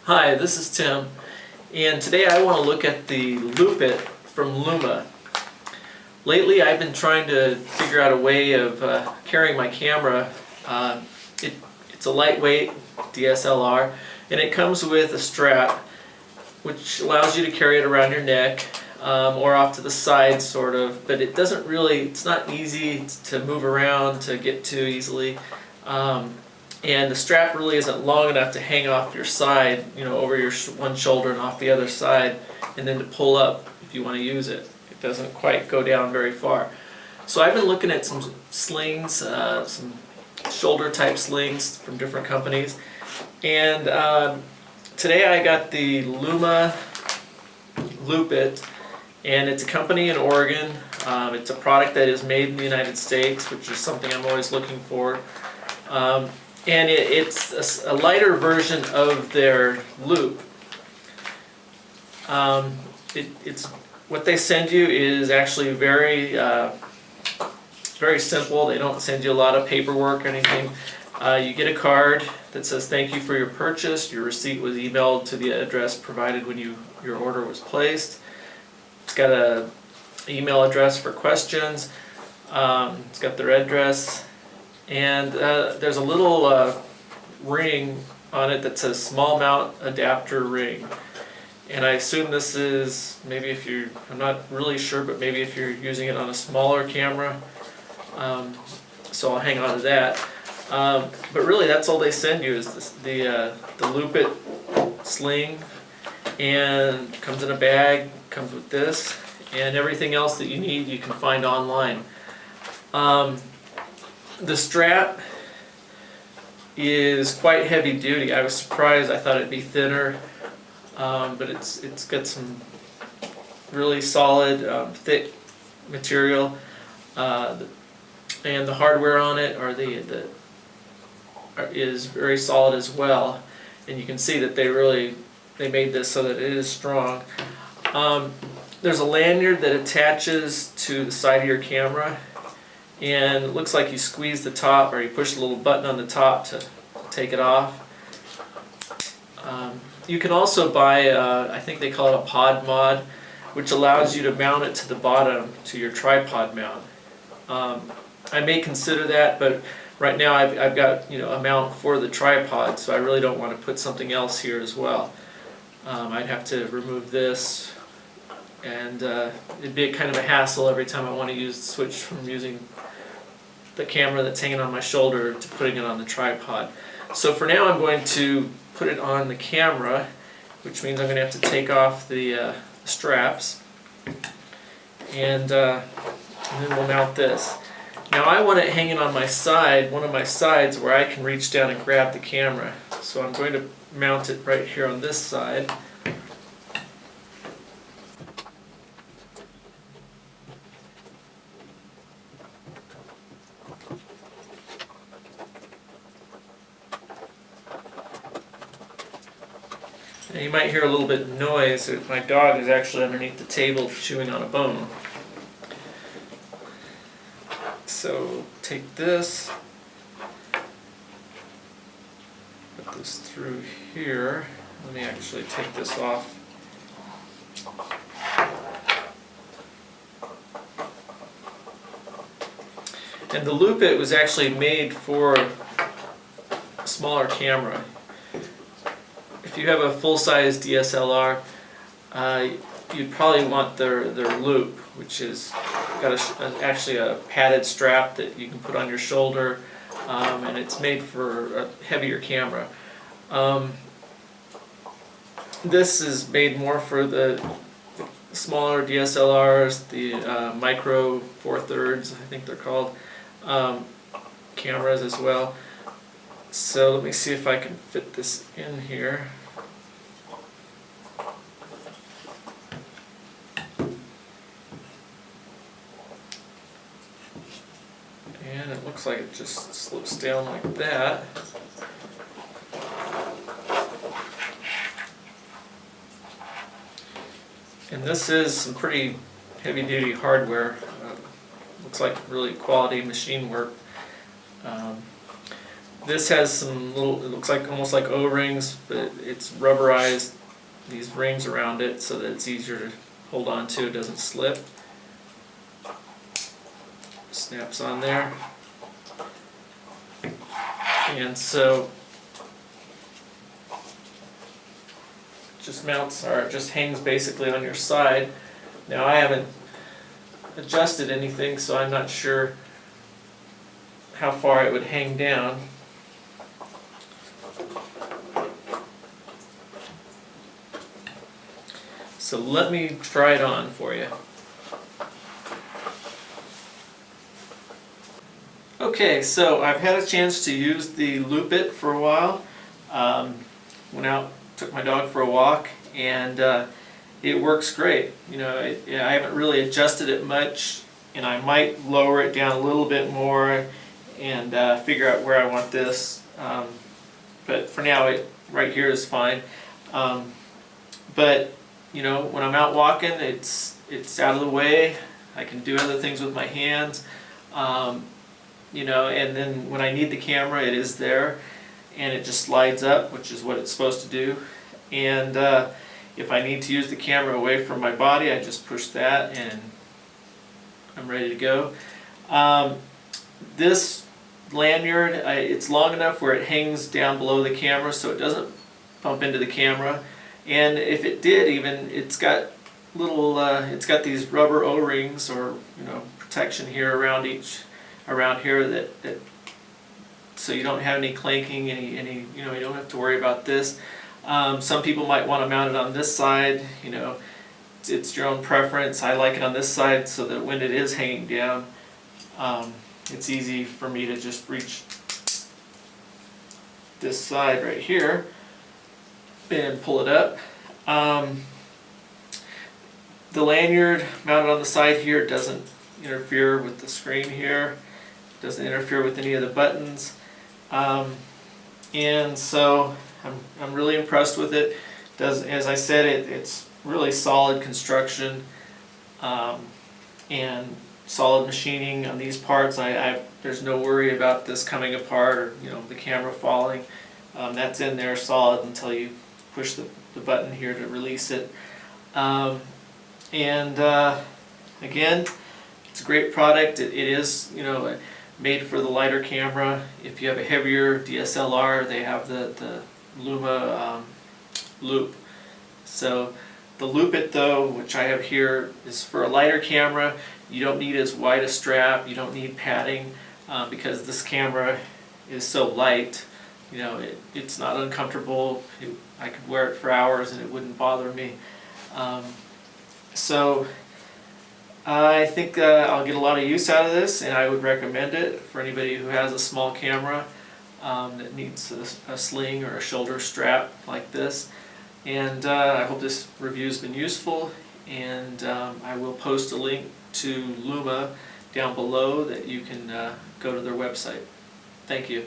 Hi, this is Tim, and today I want to look at the LoopIt from Luma. Lately I've been trying to figure out a way of carrying my camera. It's a lightweight DSLR, and it comes with a strap which allows you to carry it around your neck or off to the side sort of, but it's not easy to move around, to get to easily. And the strap really isn't long enough to hang off your side, over your one shoulder and off the other side, and then to pull up if you want to use it. It doesn't quite go down very far. So I've been looking at some slings, some shoulder type slings from different companies, and today I got the Luma LoopIt, and it's a company in Oregon. It's a product that is made in the United States, which is something I'm always looking for. And it's a lighter version of their loop. It's what they send you is actually very simple. They don't send you a lot of paperwork or anything. You get a card that says thank you for your purchase. Your receipt was emailed to the address provided when your order was placed. It's got an email address for questions. It's got their address. And there's a little ring on it that says small mount adapter ring, and I assume this is I'm not really sure, but maybe if you're using it on a smaller camera, so I'll hang on to that. But really that's all they send you is the LoopIt sling, and comes in a bag, comes with this, and everything else that you need you can find online. The strap is quite heavy duty. I was surprised. I thought it'd be thinner, but it's got some really solid, thick material, and the hardware on it is very solid as well. And you can see that they made this so that it is strong. There's a lanyard that attaches to the side of your camera, and it looks like you squeeze the top, or you push the little button on the top to take it off. You can also buy, I think they call it a pod mod, which allows you to mount it to the bottom to your tripod mount. I may consider that, but right now I've got a mount for the tripod, so I really don't want to put something else here as well. I'd have to remove this, and it'd be kind of a hassle every time I want to switch from using the camera that's hanging on my shoulder to putting it on the tripod. So for now I'm going to put it on the camera, which means I'm going to have to take off the straps, and then we'll mount this. Now I want it hanging on my side, one of my sides, where I can reach down and grab the camera. So I'm going to mount it right here on this side. Now you might hear a little bit of noise. My dog is actually underneath the table chewing on a bone. So take this, put this through here. Let me actually take this off. And the LoopIt was actually made for a smaller camera. If you have a full-size DSLR, you'd probably want their loop, which is got actually a padded strap that you can put on your shoulder, and it's made for a heavier camera. This is made more for the smaller DSLRs, the micro 4/3, I think they're called, cameras as well. So let me see if I can fit this in here. And it looks like it just slips down like that. And this is some pretty heavy duty hardware. Looks like really quality machine work. This has some little, it looks like almost like O-rings, but it's rubberized, these rings around it, so that it's easier to hold on to, it doesn't slip. Snaps on there. And so just mounts, or it just hangs basically on your side. Now I haven't adjusted anything, so I'm not sure how far it would hang down. So let me try it on for you. Okay, so I've had a chance to use the LoopIt for a while. Went out, took my dog for a walk, and it works great. You know, I haven't really adjusted it much, and I might lower it down a little bit more and figure out where I want this. But for now, right here is fine. But you know, when I'm out walking, it's out of the way. I can do other things with my hands. You know, and then when I need the camera, it is there, and it just slides up, which is what it's supposed to do. And if I need to use the camera away from my body, I just push that and I'm ready to go. This lanyard, it's long enough where it hangs down below the camera so it doesn't bump into the camera. And if it did, even, it's got little, it's got these rubber O-rings, or you know, protection here around here that so you don't have any clanking, any you know, you don't have to worry about this. Some people might want to mount it on this side. You know, it's your own preference. I like it on this side so that when it is hanging down, it's easy for me to just reach this side right here and pull it up. The lanyard mounted on the side here doesn't interfere with the screen here, doesn't interfere with any of the buttons, and so I'm really impressed with it. As I said, it's really solid construction and solid machining on these parts. There's no worry about this coming apart or the camera falling. That's in there solid until you push the button here to release it. Again, it's a great product. It is made for the lighter camera. If you have a heavier DSLR, they have the Luma Loop. So the LoopIt though, which I have here, is for a lighter camera. You don't need as wide a strap, you don't need padding, because this camera is so light. It's not uncomfortable. I could wear it for hours and it wouldn't bother me. So I think I'll get a lot of use out of this, and I would recommend it for anybody who has a small camera that needs a sling or a shoulder strap like this. And I hope this review has been useful, and I will post a link to Luma down below that you can go to their website. Thank you.